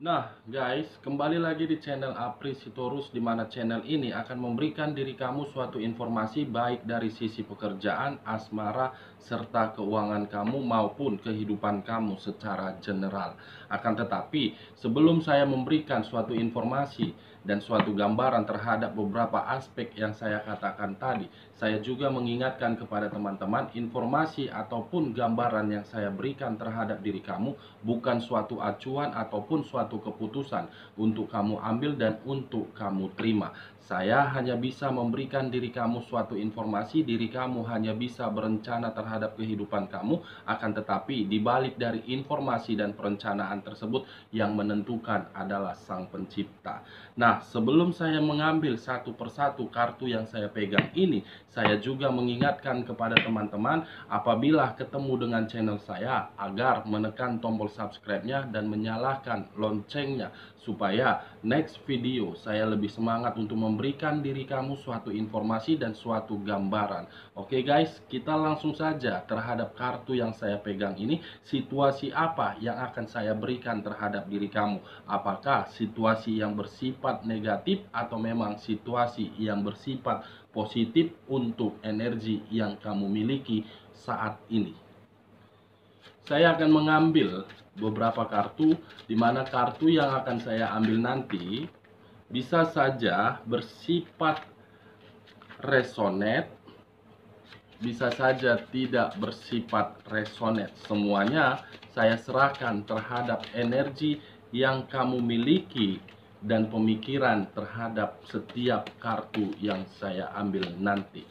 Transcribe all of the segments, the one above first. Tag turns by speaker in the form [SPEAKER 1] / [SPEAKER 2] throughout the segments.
[SPEAKER 1] Nah, guys, kembali lagi di channel Apri Sitorus, di mana channel ini akan memberikan diri kamu suatu informasi baik dari sisi pekerjaan, asmara, serta keuangan kamu maupun kehidupan kamu secara general. Akan tetapi, sebelum saya memberikan suatu informasi dan suatu gambaran terhadap beberapa aspek yang saya katakan tadi, saya juga mengingatkan kepada teman-teman informasi ataupun gambaran yang saya berikan terhadap diri kamu bukan suatu acuan ataupun suatu keputusan untuk kamu ambil dan untuk kamu terima. Saya hanya bisa memberikan diri kamu suatu informasi, diri kamu hanya bisa berencana terhadap kehidupan kamu, akan tetapi di balik dari informasi dan perencanaan tersebut yang menentukan adalah Sang Pencipta. Nah, sebelum saya mengambil satu persatu kartu yang saya pegang ini, saya juga mengingatkan kepada teman-teman apabila ketemu dengan channel saya agar menekan tombol subscribe-nya dan menyalakan loncengnya supaya next video saya lebih semangat untuk memberikan diri kamu suatu informasi dan suatu gambaran. Oke guys, kita langsung saja terhadap kartu yang saya pegang ini. Situasi apa yang akan saya berikan terhadap diri kamu? Apakah situasi yang bersifat negatif atau memang situasi yang bersifat positif untuk energi yang kamu miliki saat ini? Saya akan mengambil beberapa kartu, di mana kartu yang akan saya ambil nanti bisa saja bersifat resonate, bisa saja tidak bersifat resonate. Semuanya saya serahkan terhadap energi yang kamu miliki dan pemikiran terhadap setiap kartu yang saya ambil nanti.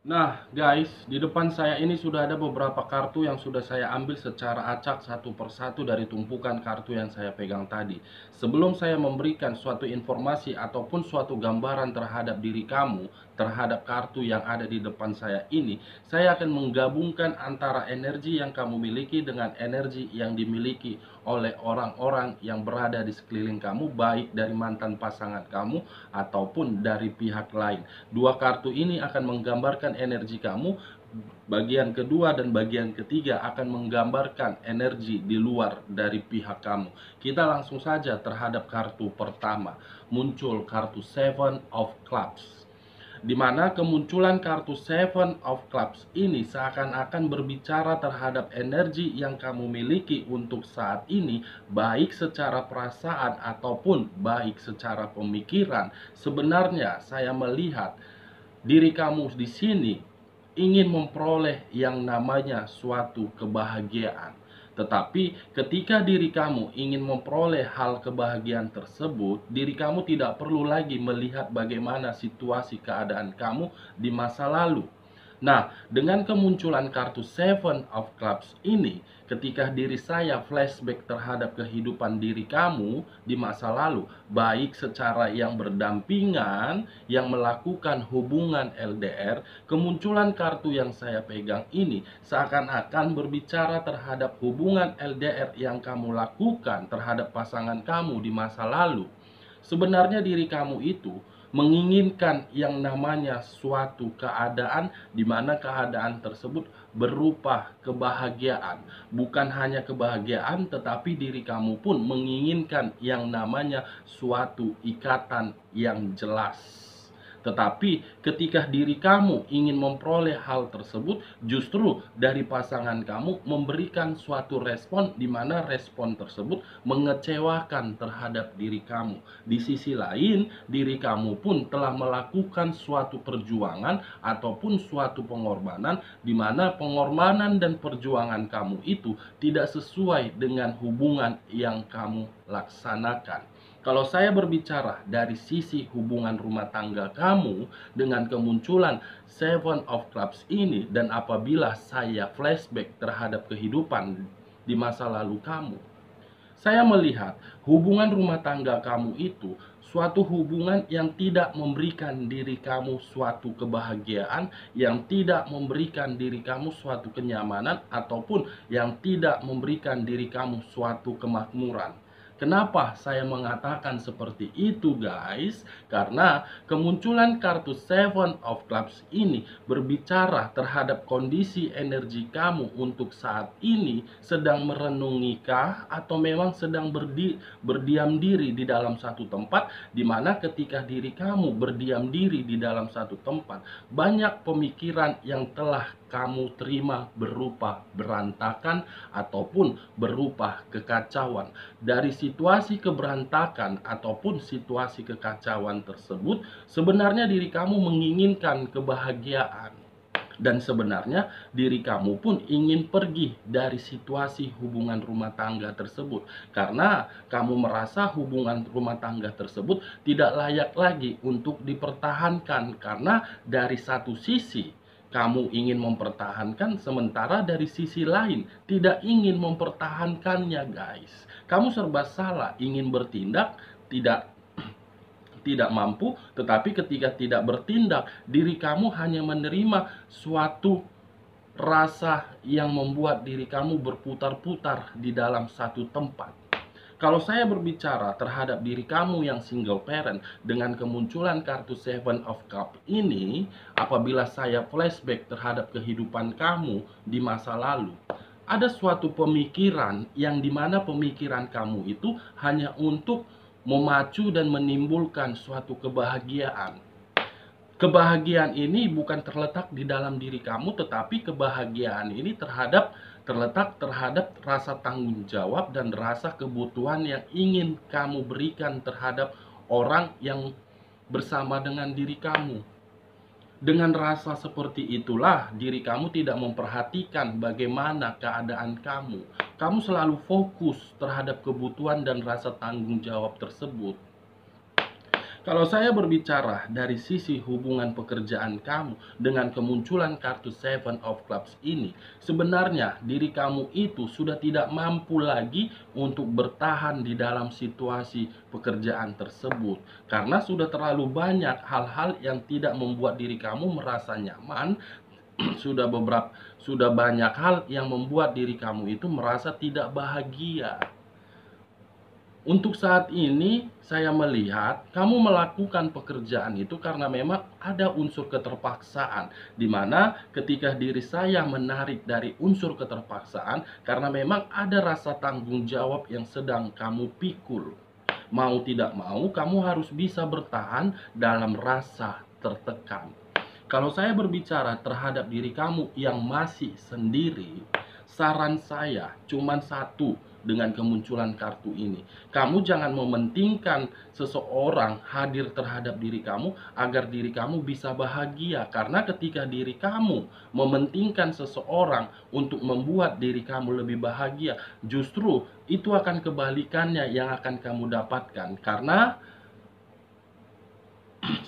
[SPEAKER 1] Nah guys, di depan saya ini sudah ada beberapa kartu yang sudah saya ambil secara acak satu persatu dari tumpukan kartu yang saya pegang tadi. Sebelum saya memberikan suatu informasi ataupun suatu gambaran terhadap diri kamu, terhadap kartu yang ada di depan saya ini, saya akan menggabungkan antara energi yang kamu miliki dengan energi yang dimiliki oleh orang-orang yang berada di sekeliling kamu, baik dari mantan pasangan kamu ataupun dari pihak lain. Dua kartu ini akan menggambarkan energi kamu. Bagian kedua dan bagian ketiga akan menggambarkan energi di luar dari pihak kamu. Kita langsung saja terhadap kartu pertama. Muncul kartu Seven of Clubs, di mana kemunculan kartu Seven of Clubs ini seakan-akan berbicara terhadap energi yang kamu miliki untuk saat ini, baik secara perasaan ataupun baik secara pemikiran. Sebenarnya saya melihat diri kamu di sini ingin memperoleh yang namanya suatu kebahagiaan. Tetapi ketika diri kamu ingin memperoleh hal kebahagiaan tersebut, diri kamu tidak perlu lagi melihat bagaimana situasi keadaan kamu di masa lalu. Nah, dengan kemunculan kartu Seven of Clubs ini, ketika diri saya flashback terhadap kehidupan diri kamu di masa lalu, baik secara yang berdampingan, yang melakukan hubungan LDR, kemunculan kartu yang saya pegang ini seakan-akan berbicara terhadap hubungan LDR yang kamu lakukan terhadap pasangan kamu di masa lalu. Sebenarnya diri kamu itu menginginkan yang namanya suatu keadaan di mana keadaan tersebut berupa kebahagiaan. Bukan hanya kebahagiaan, tetapi diri kamu pun menginginkan yang namanya suatu ikatan yang jelas. Tetapi ketika diri kamu ingin memperoleh hal tersebut, justru dari pasangan kamu memberikan suatu respon di mana respon tersebut mengecewakan terhadap diri kamu. Di sisi lain, diri kamu pun telah melakukan suatu perjuangan ataupun suatu pengorbanan di mana pengorbanan dan perjuangan kamu itu tidak sesuai dengan hubungan yang kamu laksanakan. Kalau saya berbicara dari sisi hubungan rumah tangga kamu dengan kemunculan Seven of Clubs ini, dan apabila saya flashback terhadap kehidupan di masa lalu kamu, saya melihat hubungan rumah tangga kamu itu suatu hubungan yang tidak memberikan diri kamu suatu kebahagiaan, yang tidak memberikan diri kamu suatu kenyamanan, ataupun yang tidak memberikan diri kamu suatu kemakmuran. Kenapa saya mengatakan seperti itu, guys? Karena kemunculan kartu Seven of Clubs ini berbicara terhadap kondisi energi kamu untuk saat ini sedang merenungikah atau memang sedang berdiam diri di dalam satu tempat, di mana ketika diri kamu berdiam diri di dalam satu tempat, banyak pemikiran yang telah kamu terima berupa berantakan ataupun berupa kekacauan. Dari situasi keberantakan ataupun situasi kekacauan tersebut, sebenarnya diri kamu menginginkan kebahagiaan. Dan sebenarnya diri kamu pun ingin pergi dari situasi hubungan rumah tangga tersebut, karena kamu merasa hubungan rumah tangga tersebut tidak layak lagi untuk dipertahankan. Karena dari satu sisi kamu ingin mempertahankan, sementara dari sisi lain tidak ingin mempertahankannya, guys. Kamu serba salah, ingin bertindak, tidak mampu, tetapi ketika tidak bertindak, diri kamu hanya menerima suatu rasa yang membuat diri kamu berputar-putar di dalam satu tempat. Kalau saya berbicara terhadap diri kamu yang single parent dengan kemunculan kartu Seven of Cups ini, apabila saya flashback terhadap kehidupan kamu di masa lalu, ada suatu pemikiran yang dimana pemikiran kamu itu hanya untuk memacu dan menimbulkan suatu kebahagiaan. Kebahagiaan ini bukan terletak di dalam diri kamu, tetapi kebahagiaan ini terletak terhadap rasa tanggung jawab dan rasa kebutuhan yang ingin kamu berikan terhadap orang yang bersama dengan diri kamu. Dengan rasa seperti itulah diri kamu tidak memperhatikan bagaimana keadaan kamu. Kamu selalu fokus terhadap kebutuhan dan rasa tanggung jawab tersebut. Kalau saya berbicara dari sisi hubungan pekerjaan kamu dengan kemunculan kartu Seven of Clubs ini, sebenarnya diri kamu itu sudah tidak mampu lagi untuk bertahan di dalam situasi pekerjaan tersebut, karena sudah terlalu banyak hal-hal yang tidak membuat diri kamu merasa nyaman. Sudah banyak hal yang membuat diri kamu itu merasa tidak bahagia. Untuk saat ini, saya melihat kamu melakukan pekerjaan itu karena memang ada unsur keterpaksaan, di mana ketika diri saya menarik dari unsur keterpaksaan, karena memang ada rasa tanggung jawab yang sedang kamu pikul. Mau tidak mau, kamu harus bisa bertahan dalam rasa tertekan. Kalau saya berbicara terhadap diri kamu yang masih sendiri, saran saya cuma satu dengan kemunculan kartu ini. Kamu jangan mementingkan seseorang hadir terhadap diri kamu agar diri kamu bisa bahagia. Karena ketika diri kamu mementingkan seseorang untuk membuat diri kamu lebih bahagia, justru itu akan kebalikannya yang akan kamu dapatkan. Karena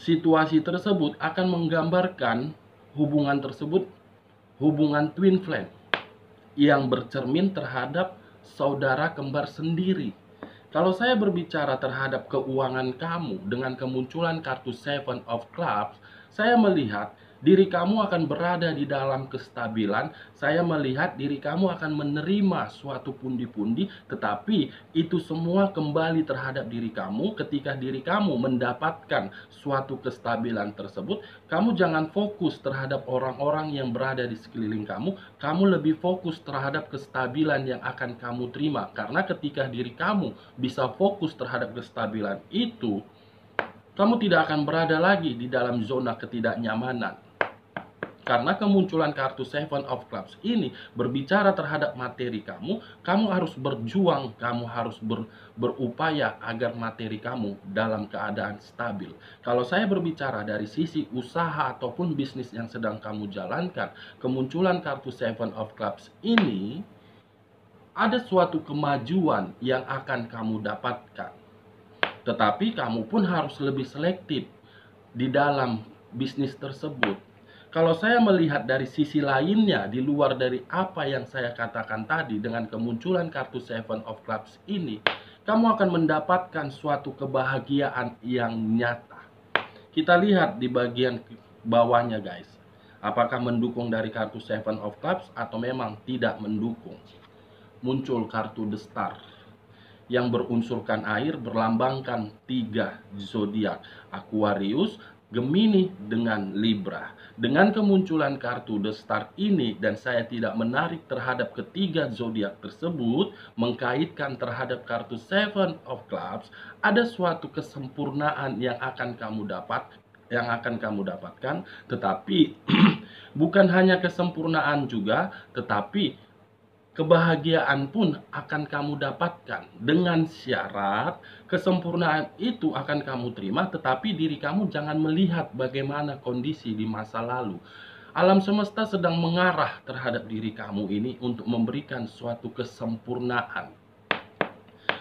[SPEAKER 1] situasi tersebut akan menggambarkan hubungan tersebut, hubungan twin flame yang bercermin terhadap saudara kembar sendiri. Kalau saya berbicara terhadap keuangan kamu dengan kemunculan kartu Seven of Clubs, saya melihat diri kamu akan berada di dalam kestabilan. Saya melihat diri kamu akan menerima suatu pundi-pundi, tetapi itu semua kembali terhadap diri kamu. Ketika diri kamu mendapatkan suatu kestabilan tersebut, kamu jangan fokus terhadap orang-orang yang berada di sekeliling kamu. Kamu lebih fokus terhadap kestabilan yang akan kamu terima. Karena ketika diri kamu bisa fokus terhadap kestabilan itu, kamu tidak akan berada lagi di dalam zona ketidaknyamanan. Karena kemunculan kartu Seven of Clubs ini berbicara terhadap materi kamu, kamu harus berjuang, kamu harus berupaya agar materi kamu dalam keadaan stabil. Kalau saya berbicara dari sisi usaha ataupun bisnis yang sedang kamu jalankan, kemunculan kartu Seven of Clubs ini ada suatu kemajuan yang akan kamu dapatkan. Tetapi kamu pun harus lebih selektif di dalam bisnis tersebut. Kalau saya melihat dari sisi lainnya, di luar dari apa yang saya katakan tadi, dengan kemunculan kartu Seven of Clubs ini, kamu akan mendapatkan suatu kebahagiaan yang nyata. Kita lihat di bagian bawahnya guys, apakah mendukung dari kartu Seven of Clubs atau memang tidak mendukung. Muncul kartu The Star yang berunsurkan air, berlambangkan 3 zodiak, Aquarius, Gemini, dengan Libra. Dengan kemunculan kartu The Star ini, dan saya tidak menarik terhadap ketiga zodiak tersebut, mengkaitkan terhadap kartu Seven of Clubs, ada suatu kesempurnaan yang akan kamu dapatkan, tetapi bukan hanya kesempurnaan juga, tetapi kebahagiaan pun akan kamu dapatkan. Dengan syarat kesempurnaan itu akan kamu terima, tetapi diri kamu jangan melihat bagaimana kondisi di masa lalu. Alam semesta sedang mengarah terhadap diri kamu ini untuk memberikan suatu kesempurnaan.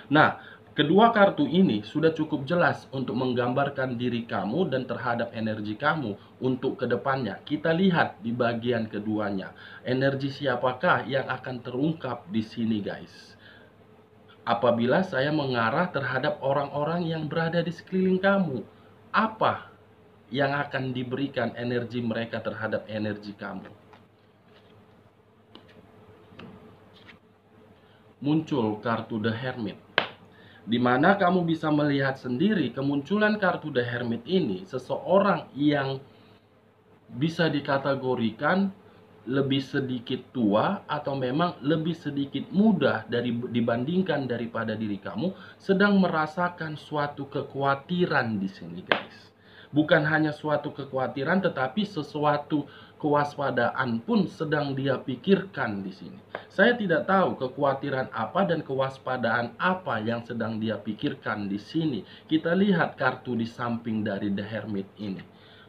[SPEAKER 1] Nah, kedua kartu ini sudah cukup jelas untuk menggambarkan diri kamu dan terhadap energi kamu untuk kedepannya. Kita lihat di bagian keduanya, energi siapakah yang akan terungkap di sini guys. Apabila saya mengarah terhadap orang-orang yang berada di sekeliling kamu, apa yang akan diberikan energi mereka terhadap energi kamu? Muncul kartu The Hermit, di mana kamu bisa melihat sendiri kemunculan kartu The Hermit ini, seseorang yang bisa dikategorikan lebih sedikit tua atau memang lebih sedikit muda dibandingkan daripada diri kamu, sedang merasakan suatu kekhawatiran di sini guys. Bukan hanya suatu kekhawatiran, tetapi sesuatu kewaspadaan pun sedang dia pikirkan di sini. Saya tidak tahu kekhawatiran apa dan kewaspadaan apa yang sedang dia pikirkan di sini. Kita lihat kartu di samping dari The Hermit ini.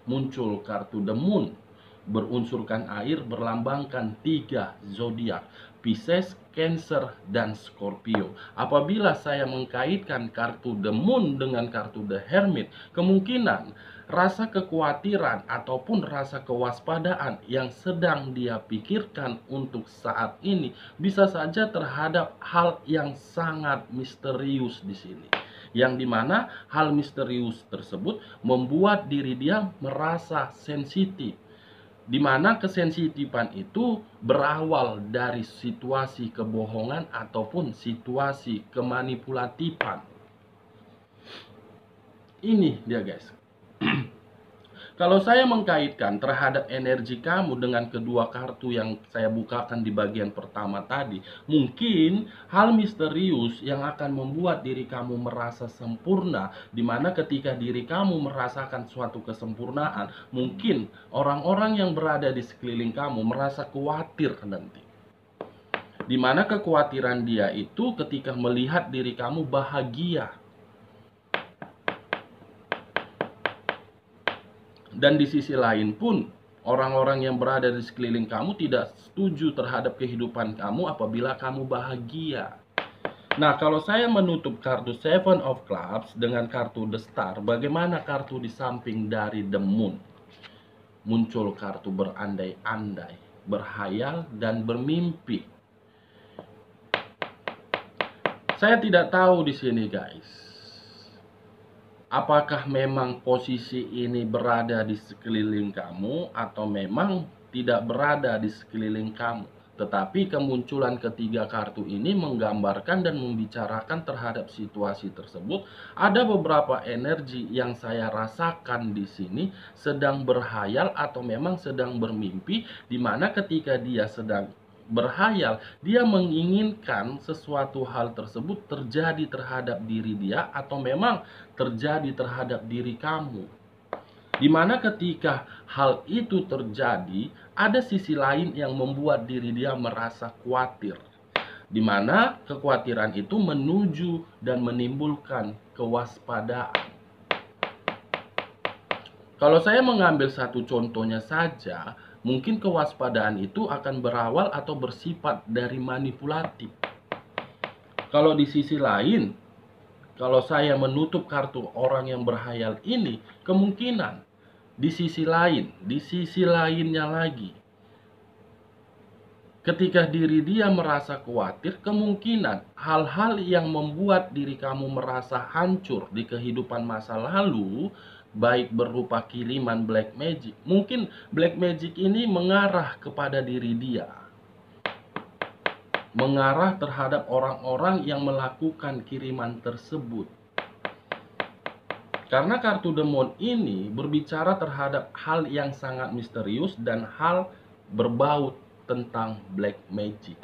[SPEAKER 1] Muncul kartu The Moon, berunsurkan air, berlambangkan 3 zodiak, Pisces, Cancer, dan Scorpio. Apabila saya mengkaitkan kartu The Moon dengan kartu The Hermit, kemungkinan rasa kekhawatiran ataupun rasa kewaspadaan yang sedang dia pikirkan untuk saat ini bisa saja terhadap hal yang sangat misterius di sini. Yang dimana hal misterius tersebut membuat diri dia merasa sensitif, di mana kesensitifan itu berawal dari situasi kebohongan ataupun situasi kemanipulatifan. Ini dia guys. Kalau saya mengkaitkan terhadap energi kamu dengan kedua kartu yang saya bukakan di bagian pertama tadi, mungkin hal misterius yang akan membuat diri kamu merasa sempurna, di mana ketika diri kamu merasakan suatu kesempurnaan, mungkin orang-orang yang berada di sekeliling kamu merasa khawatir nanti. Di mana kekhawatiran dia itu ketika melihat diri kamu bahagia. Dan di sisi lain pun, orang-orang yang berada di sekeliling kamu tidak setuju terhadap kehidupan kamu apabila kamu bahagia. Nah, kalau saya menutup kartu Seven of Clubs dengan kartu The Star, bagaimana kartu di samping dari The Moon? Muncul kartu berandai-andai, berhayal, dan bermimpi. Saya tidak tahu di sini guys, apakah memang posisi ini berada di sekeliling kamu atau memang tidak berada di sekeliling kamu. Tetapi kemunculan ketiga kartu ini menggambarkan dan membicarakan terhadap situasi tersebut. Ada beberapa energi yang saya rasakan di sini sedang berhayal atau memang sedang bermimpi, di mana ketika dia sedang berhayal, dia menginginkan sesuatu hal tersebut terjadi terhadap diri dia atau memang terjadi terhadap diri kamu. Dimana ketika hal itu terjadi, ada sisi lain yang membuat diri dia merasa khawatir. Dimana kekhawatiran itu menuju dan menimbulkan kewaspadaan. Kalau saya mengambil satu contohnya saja, mungkin kewaspadaan itu akan berawal atau bersifat dari manipulatif. Kalau di sisi lain, kalau saya menutup kartu orang yang berhayal ini, kemungkinan di sisi lain, di sisi lainnya lagi, ketika diri dia merasa khawatir, kemungkinan hal-hal yang membuat diri kamu merasa hancur di kehidupan masa lalu, baik berupa kiriman black magic, mungkin black magic ini mengarah kepada diri dia, mengarah terhadap orang-orang yang melakukan kiriman tersebut. Karena kartu demon ini berbicara terhadap hal yang sangat misterius dan hal berbau tentang black magic.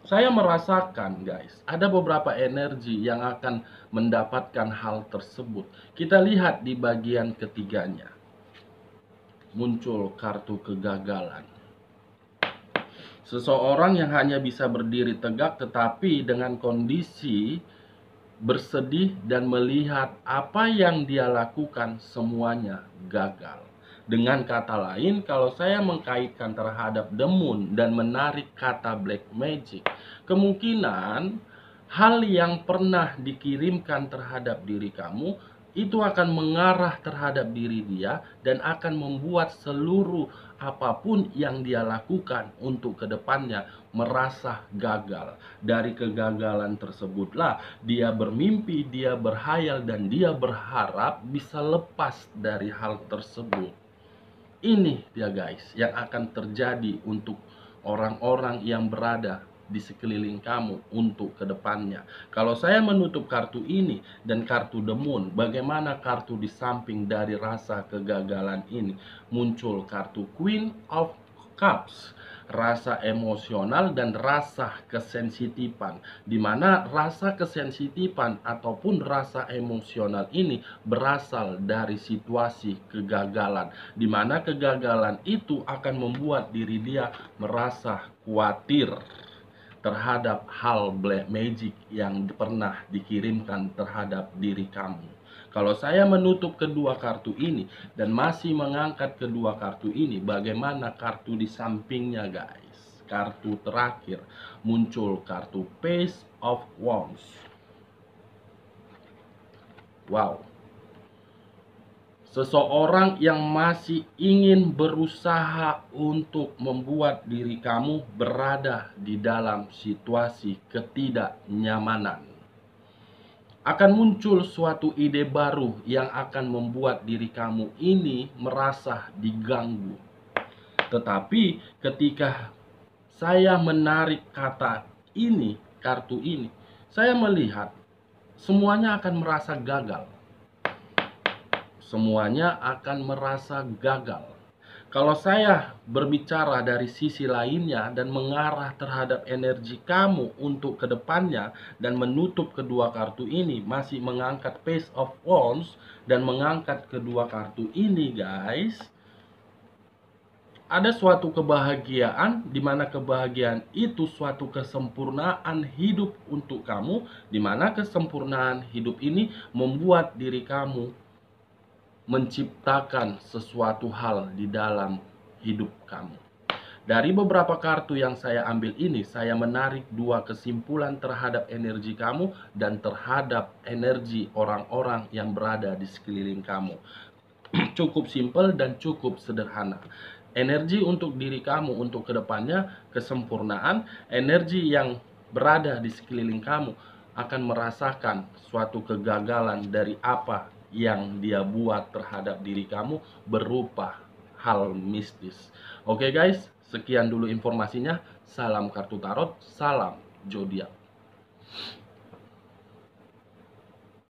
[SPEAKER 1] Saya merasakan, guys, ada beberapa energi yang akan mendapatkan hal tersebut. Kita lihat di bagian ketiganya. Muncul kartu kegagalan. Seseorang yang hanya bisa berdiri tegak tetapi dengan kondisi bersedih dan melihat apa yang dia lakukan semuanya gagal. Dengan kata lain, kalau saya mengkaitkan terhadap the moon dan menarik kata black magic, kemungkinan hal yang pernah dikirimkan terhadap diri kamu itu akan mengarah terhadap diri dia dan akan membuat seluruh apapun yang dia lakukan untuk kedepannya merasa gagal. Dari kegagalan tersebutlah dia bermimpi, dia berhayal, dan dia berharap bisa lepas dari hal tersebut. Ini dia guys yang akan terjadi untuk orang-orang yang berada di sekeliling kamu untuk kedepannya. Kalau saya menutup kartu ini dan kartu the moon, bagaimana kartu di samping dari rasa kegagalan ini? Muncul kartu Queen of Cups, rasa emosional dan rasa kesensitifan, di mana rasa kesensitifan ataupun rasa emosional ini berasal dari situasi kegagalan, di mana kegagalan itu akan membuat diri dia merasa khawatir terhadap hal black magic yang pernah dikirimkan terhadap diri kamu. Kalau saya menutup kedua kartu ini dan masih mengangkat kedua kartu ini, bagaimana kartu di sampingnya guys? Kartu terakhir muncul kartu Page of Wands. Wow. Seseorang yang masih ingin berusaha untuk membuat diri kamu berada di dalam situasi ketidaknyamanan. Akan muncul suatu ide baru yang akan membuat diri kamu ini merasa diganggu. Tetapi ketika saya menarik kata ini, kartu ini, saya melihat semuanya akan merasa gagal. Semuanya akan merasa gagal. Kalau saya berbicara dari sisi lainnya dan mengarah terhadap energi kamu untuk kedepannya dan menutup kedua kartu ini, masih mengangkat Page of Wands dan mengangkat kedua kartu ini guys, ada suatu kebahagiaan, di mana kebahagiaan itu suatu kesempurnaan hidup untuk kamu, di mana kesempurnaan hidup ini membuat diri kamu menciptakan sesuatu hal di dalam hidup kamu. Dari beberapa kartu yang saya ambil ini, saya menarik dua kesimpulan terhadap energi kamu dan terhadap energi orang-orang yang berada di sekeliling kamu. Cukup simpel dan cukup sederhana. Energi untuk diri kamu untuk kedepannya, kesempurnaan. Energi yang berada di sekeliling kamu akan merasakan suatu kegagalan dari apa yang dia buat terhadap diri kamu berupa hal mistis. Oke guys, sekian dulu informasinya. Salam kartu tarot, salam zodiak.